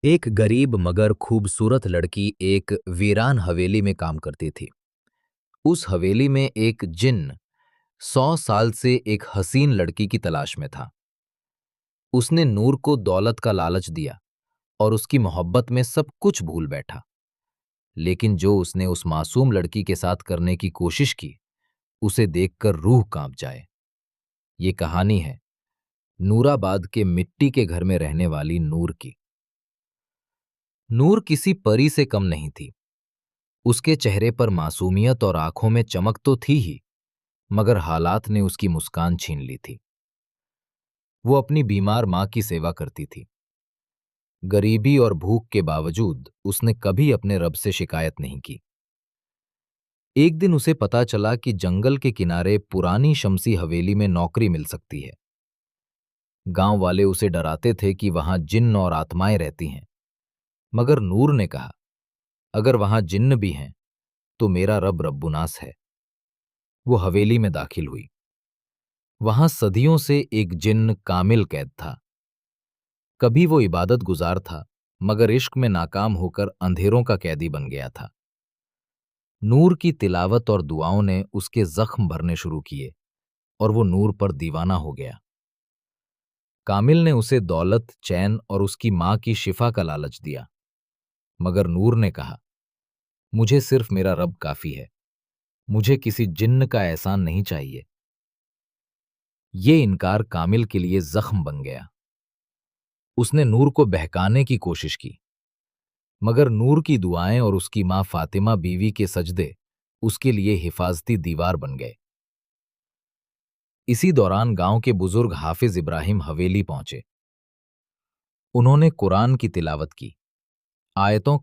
एक गरीब मगर खूबसूरत लड़की एक वीरान हवेली में काम करती थी। उस हवेली में एक जिन्न 100 साल से एक हसीन लड़की की तलाश में था। उसने नूर को दौलत का लालच दिया और उसकी मोहब्बत में सब कुछ भूल बैठा। लेकिन जो उसने उस मासूम लड़की के साथ करने की कोशिश की, उसे देखकर रूह कांप जाए। ये कहानी है नूराबाद के मिट्टी के घर में रहने वाली नूर की। नूर किसी परी से कम नहीं थी। उसके चेहरे पर मासूमियत और आंखों में चमक तो थी ही, मगर हालात ने उसकी मुस्कान छीन ली थी। वो अपनी बीमार मां की सेवा करती थी। गरीबी और भूख के बावजूद उसने कभी अपने रब से शिकायत नहीं की। एक दिन उसे पता चला कि जंगल के किनारे पुरानी शमसी हवेली में नौकरी मिल सकती है। गांव वाले उसे डराते थे कि वहां जिन्न और आत्माएं रहती हैं, मगर नूर ने कहा, अगर वहां जिन्न भी हैं तो मेरा रब रब्बुनास है। वो हवेली में दाखिल हुई। वहां सदियों से एक जिन्न कामिल कैद था। कभी वो इबादत गुजार था, मगर इश्क में नाकाम होकर अंधेरों का कैदी बन गया था। नूर की तिलावत और दुआओं ने उसके जख्म भरने शुरू किए और वो नूर पर दीवाना हो गया। कामिल ने उसे दौलत, चैन और उसकी मां की शिफा का लालच दिया, मगर नूर ने कहा, मुझे सिर्फ मेरा रब काफी है। मुझे किसी जिन्न का एहसान नहीं चाहिए। ये इनकार कामिल के लिए जख्म बन गया। उसने नूर को बहकाने की कोशिश की, मगर नूर की दुआएं और उसकी मां फातिमा बीवी के सजदे उसके लिए हिफाजती दीवार बन गए। इसी दौरान गांव के बुजुर्ग हाफिज इब्राहिम हवेली पहुंचे। उन्होंने कुरान की तिलावत की। आयतों